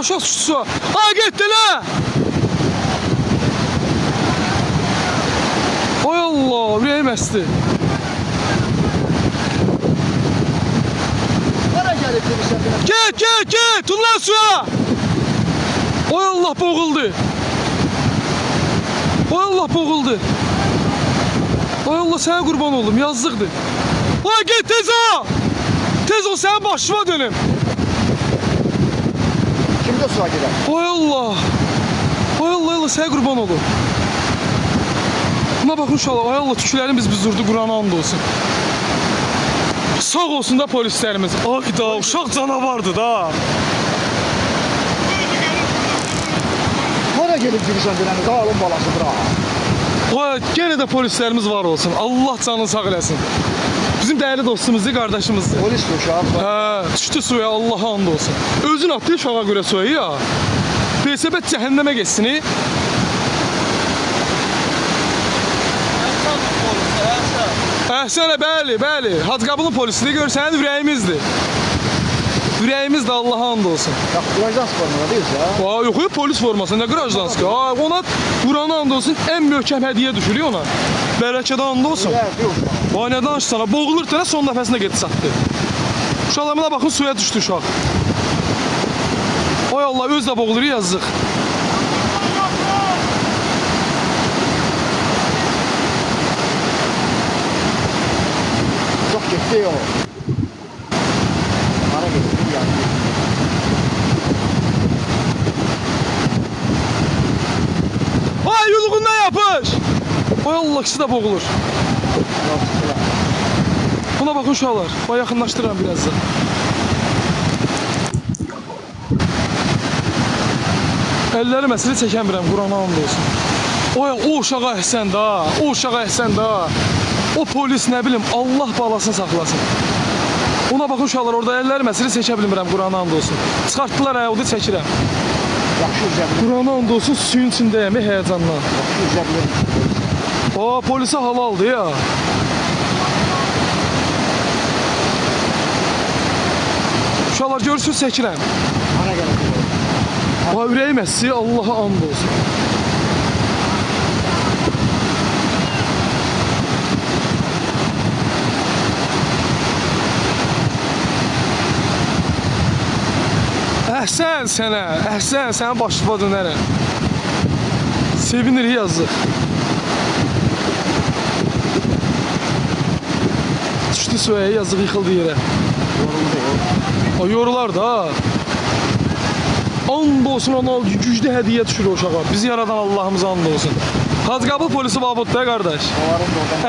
uşaq suçusu. Ay getdi la. Ay Allah, ürəyim əsdi. Get, tut lan suya. Ay Allah, boğuldu. Ay Allah, boğuldu. Ay Allah, sənə qurban oldum, yazdıqdır. Ay get, tez ol. Tez ol, sənin başıma dönüm. Kimdə suya gider? Ay Allah. Ay Allah, sənə qurban olum. Buna baxın uşaqlar, ay Allah, tüklərimiz biz durdu, Qurana and olsun. Sağ olsun da polislərimiz. Ay da, uşaq canavardı da. Hara gelip girişen dönəni, dağılın balasıdır ha. Ay, gene de polislərimiz var olsun. Allah canını sağ eləsin. Bizim değerli dostumuzdur, kardeşimizdir. Polis uşağı. Hə, düşdü suya, Allah'a and olsun. Özün atdı uşağa görə suya ya. Pesebet cəhənnəmə geçsin. Əhsənə, bəli. Hacıqabılın polisidir, görsən ürəyimizdir. Ürəyimiz də Allah'a and olsun. Ya qırajdan sporuna değiliz ya. Aa, yok polis forması, ne qırajdan sıkı. Aa, ona Qurana and olsun, en möhkəm hədiyyə düşürüyor ona. Bərəkədə and olsun. Vay, nə danışsana, boğulur tənə son nəfəsində getdi satdı. Uşaqlarına baxın, suya düşdü uşaq. Ay Allah, öz də boğulur, yazıq. Çok gitti yol. Hara gitti yani. Ay, yuluğundan yapış. Ay Allah, ikisi də boğulur. Buna bakın uşaqlar. Vay, yaxınlaşdıram biraz da. Əlləri məsələ çəkəmirəm, Qurana and olsun. Oy, o uşağa əhsən da. O polis nə bilim, Allah balasını saxlasın. Ona baxın uşaqlar, orada əlləri məsələ çəkə bilmirəm, Qurana and olsun. Çıxartdılar odu çəkirəm. Yaxşı üzəbilir. Qurana and olsun, suyun içindəyəm, həyəcandan. Yaxşı üzəbilir. O, polisə halaldır ya. Uşaqlar, görürsünüz, çəkirəm. Hara gelip Vay, ürəyim əssi, Allah'a and olsun. Əhsən sənə, sənin başıma dönərəm. Sevinir, yazıq. Düşdü suya, yazıq, yıxıldı yerə. O yorular da ha. And olsun, ona güclü hədiyyə düşür o uşağa. Bizi yaradan Allah'ımıza and olsun. Hacıqabıl polisi babutda qardaş.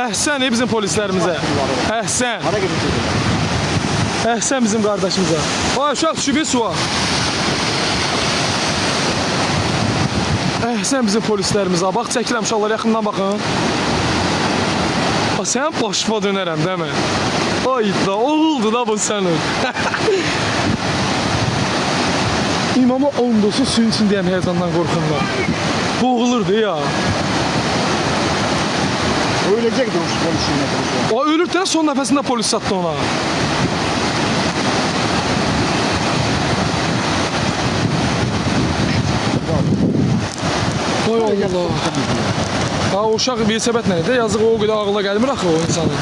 Əhsən bizim polislərimizə. Əhsən. Hara gelip Əhsən bizim qardaşımıza. Vay, uşaq düşüb suya. Əhsən bizim polislərimizə. Bax, çəkirəm uşaqlar, yaxından baxın. Sən başıma dönərəm, dəmə. Ay da, oğuldu da bu sənin. İmama and olsun, suyun içindəyəm, həyəcandan qorxunlar. Boğulurdu ya. ölecek de o polisin. O ölürken son nefesinde polis sattı ona. Oy Allah. Ha, o uşaq vesebət nədir? Yazıq, o qədər ağıla gəlmir axı o insanın.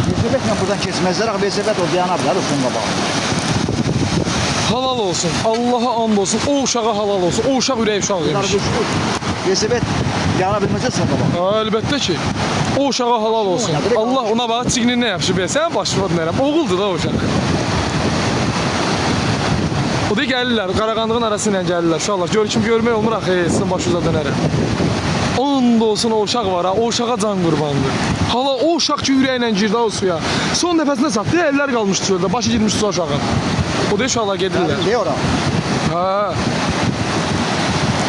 Vesebətlə buradan keçməzlər, axı vesebət o dayana bilər, o sonuna bağlı. Halal olsun, Allah'a and olsun, o uşağa halal olsun, o uşaq ürək uşaq demiş. Vesebət dayana bilməzlər sonuna bağlı. Ha, əlbəttə ki, o uşağa halal olsun. Allah ona bax, çiğnin nə yapışıb, sən başına dönərəm, oğuldur da o uşaq. O da gəlirlər, Qaraqandığın arası ilə gəlirlər, uşaqlar, görmək olmur axı, sizin başınıza dönərəm. And olsun o uşaq var ha, o uşağa can qurbandır. Hala o uşaq ki ürəklə girdi o suya. Son nəfəsində satdı, əllər qalmışdı çöldə, başı girmiş suya uşağın. O da uşaqlar gedirlər. Ne ora? Ha.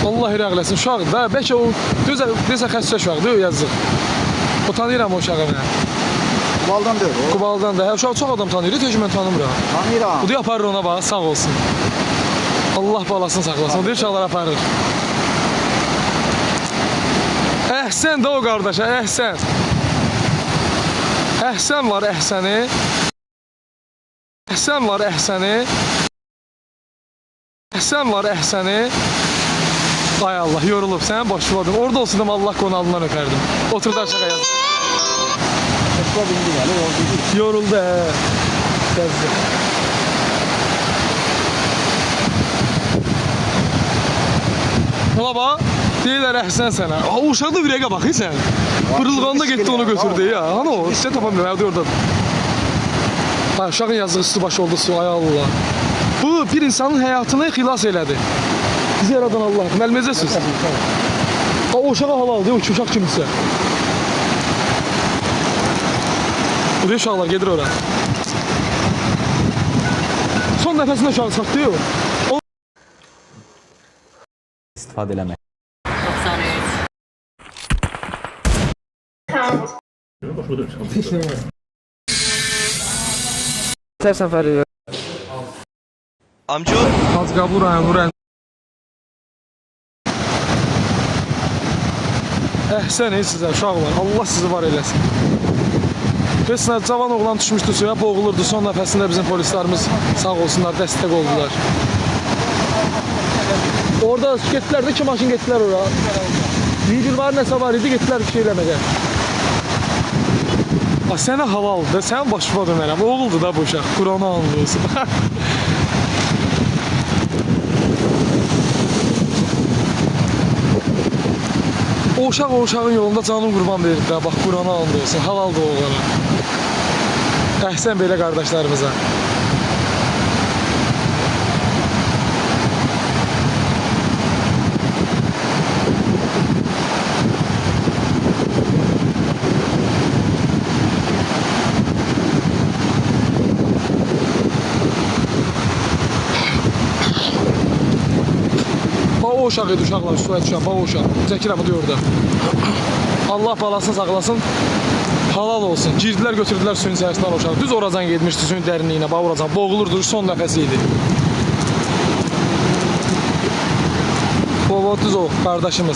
Allah irəqləsin, uşaqdır da, bəlkə o desə xəstə uşaqdır, yazıq. O tanıyıram o uşağı mən. Kubaldan deyil o. Kubaldan da, hə, uşaq çox adam tanıyır, tək mən tanımıram. Tanıyıram. O da aparır ona bax, sağ olsun. Allah balasını saxlasın, o da uşaqlar aparır. Əhsən də o qardaşa, əhsən. Əhsən var əhsəni. Əhsən var əhsəni. Əhsən var, Əhsəni. Ay Allah, yorulub, səni başladım. Orada olsaydım Allah qonağından öpərdim. Oturdu aşağı yaz. Esra bindi yani. Oldu. Yoruldu, Gəzdi. Ola bax, deyirlər Əhsən sənə. O uşaq da ürəyə baxır sən. Pırılğanda getdi onu götürdü ya. Hani o, sizə tapamıyorum, evdə oradadır. Ha, uşağın yazığı üstü başı oldu su, ay Allah. Bu bir insanın həyatını xilas elədi. Bizi yaradan Allah. Məlməcəsiz. O uşağa halaldır, o uşaq kimsə. Bu uşaqlar gedir ora. Son nəfəsində uşağı çatdı o. istifadə eləmək. Tərsən Fərid. Amca Hacqabul rayonu Rənd. Əhsən sizə uşaqlar. Allah sizi var eləsin. Keçən cavan oğlan düşmüşdü suya, boğulurdu. Son nəfəsində bizim polislərimiz sağ olsunlar, dəstək oldular. Orada getdilər də 2 maşın getdilər ora. Vigil var, nəsə var idi, getdilər bir şey eləməyə. Sənə halaldır, sən başıma dönərəm. Oğuldur da bu uşaq, Qurana anlı olsun. O uşaq o uşağın yolunda canım qurban verir də, bax Qurana and olsun, halaldır oğlana. Əhsən belə qardaşlarımıza. O uşaq idi, uşaqlar, suya düşən, bax o uşaq. Zəkir abi diyor orada. Allah balasını saxlasın, halal olsun. Girdilər, götürdülər suyun içərisindən o uşaq. Düz oradan getmişdi suyun dərinliyinə, bax oradan. Boğulurdu, son nəfəsi idi. O, düz o, qardaşımız.